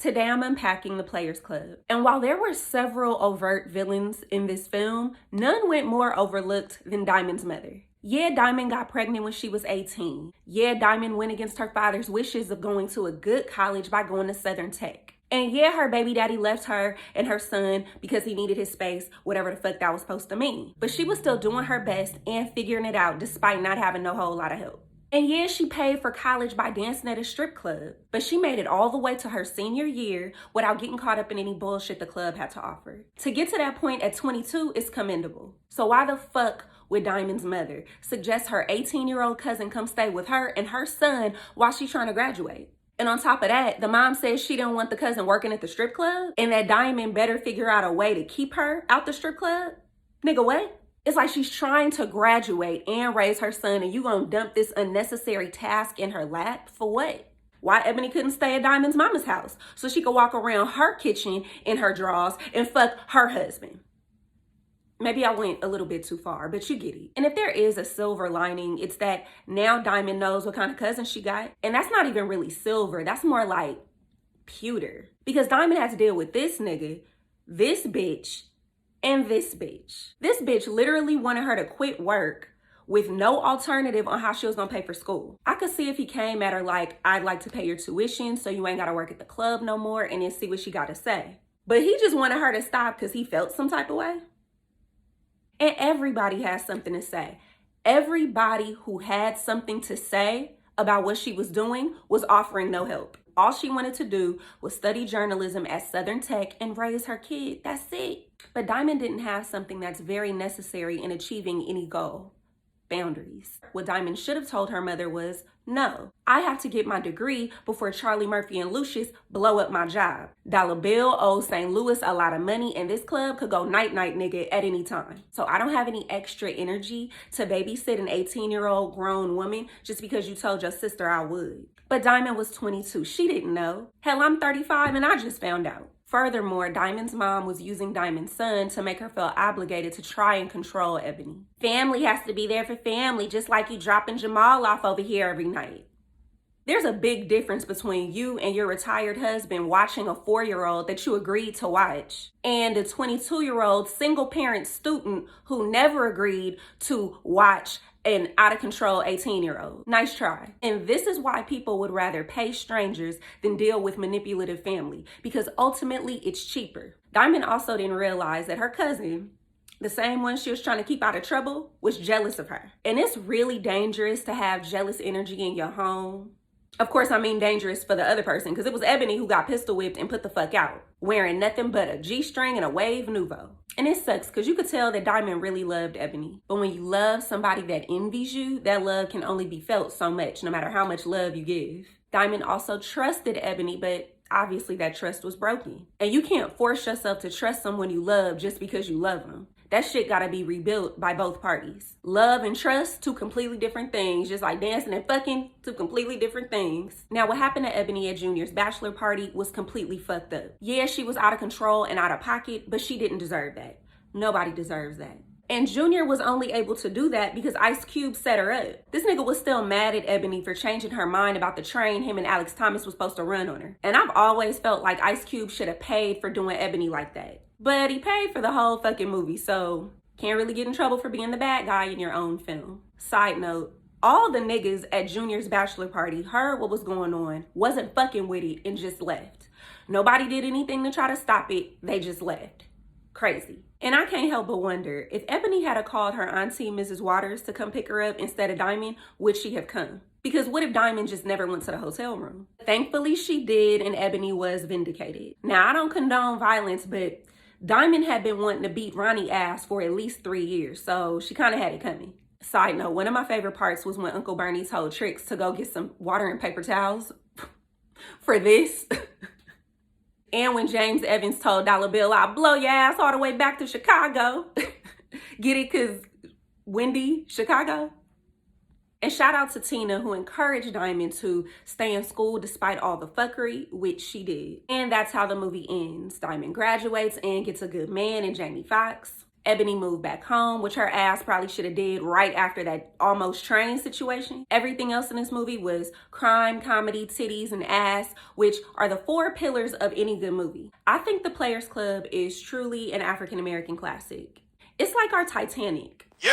Today I'm unpacking the Players Club. And while there were several overt villains in this film, none went more overlooked than Diamond's mother. Yeah, Diamond got pregnant when she was 18. Yeah, Diamond went against her father's wishes of going to a good college by going to Southern Tech. And yeah, her baby daddy left her and her son because he needed his space, whatever the fuck that was supposed to mean. But she was still doing her best and figuring it out despite not having no whole lot of help. And yeah, she paid for college by dancing at a strip club, but she made it all the way to her senior year without getting caught up in any bullshit the club had to offer. To get to that point at 22 is commendable. So why the fuck would Diamond's mother suggest her 18-year-old cousin come stay with her and her son while she's trying to graduate? And on top of that, the mom says she didn't want the cousin working at the strip club and that Diamond better figure out a way to keep her out the strip club? Nigga, what? It's like she's trying to graduate and raise her son and you gonna dump this unnecessary task in her lap for what? Why Ebony couldn't stay at Diamond's mama's house so she could walk around her kitchen in her drawers and fuck her husband? Maybe I went a little bit too far, but you get it. And if there is a silver lining, it's that now Diamond knows what kind of cousin she got. And that's not even really silver. That's more like pewter. Because Diamond has to deal with this nigga, this bitch, and this bitch. This bitch literally wanted her to quit work with no alternative on how she was gonna pay for school. I could see if he came at her like, I'd like to pay your tuition so you ain't gotta work at the club no more, and then see what she gotta say. But he just wanted her to stop because he felt some type of way. And everybody has something to say. Everybody who had something to say about what she was doing was offering no help. All she wanted to do was study journalism at Southern Tech and raise her kid. That's it. But Diamond didn't have something that's very necessary in achieving any goal: boundaries. What Diamond should have told her mother was, no, I have to get my degree before Charlie Murphy and Lucius blow up my job. Dollar Bill owes St. Louis a lot of money and this club could go night-night nigga at any time. So I don't have any extra energy to babysit an 18-year-old grown woman just because you told your sister I would. But Diamond was 22. She didn't know. Hell, I'm 35 and I just found out. Furthermore, Diamond's mom was using Diamond's son to make her feel obligated to try and control Ebony. Family has to be there for family, just like you dropping Jamal off over here every night. There's a big difference between you and your retired husband watching a 4-year-old that you agreed to watch and a 22-year-old single parent student who never agreed to watch an out-of-control 18-year-old. Nice try. And this is why people would rather pay strangers than deal with manipulative family, because ultimately it's cheaper. Diamond also didn't realize that her cousin, the same one she was trying to keep out of trouble, was jealous of her. And it's really dangerous to have jealous energy in your home. Of course, I mean dangerous for the other person, because it was Ebony who got pistol whipped and put the fuck out, wearing nothing but a G-string and a Wave Nouveau. And it sucks because you could tell that Diamond really loved Ebony. But when you love somebody that envies you, that love can only be felt so much, no matter how much love you give. Diamond also trusted Ebony, but obviously that trust was broken. And you can't force yourself to trust someone you love just because you love them. That shit gotta be rebuilt by both parties. Love and trust, two completely different things. Just like dancing and fucking, two completely different things. Now, what happened to Ebony at Junior's bachelor party was completely fucked up. Yeah, she was out of control and out of pocket, but she didn't deserve that. Nobody deserves that. And Junior was only able to do that because Ice Cube set her up. This nigga was still mad at Ebony for changing her mind about the train him and Alex Thomas was supposed to run on her. And I've always felt like Ice Cube should have paid for doing Ebony like that. But he paid for the whole fucking movie, so can't really get in trouble for being the bad guy in your own film. Side note, all the niggas at Junior's bachelor party heard what was going on, wasn't fucking with it, and just left. Nobody did anything to try to stop it, they just left. Crazy. And I can't help but wonder, if Ebony had called her auntie, Mrs. Waters, to come pick her up instead of Diamond, would she have come? Because what if Diamond just never went to the hotel room? Thankfully, she did, and Ebony was vindicated. Now, I don't condone violence, but Diamond had been wanting to beat Ronnie ass for at least 3 years, so she kind of had it coming. Side note, one of my favorite parts was when Uncle Bernie told Trix to go get some water and paper towels for this. And when James Evans told Dollar Bill, I'll blow your ass all the way back to Chicago. Get it? Because Wendy, Chicago? And shout out to Tina, who encouraged Diamond to stay in school despite all the fuckery, which she did. And that's how the movie ends. Diamond graduates and gets a good man in Jamie Foxx. Ebony moved back home, which her ass probably should have did right after that almost train situation. Everything else in this movie was crime, comedy, titties, and ass, which are the 4 pillars of any good movie. I think The Players Club is truly an African American classic. It's like our Titanic. Yeah.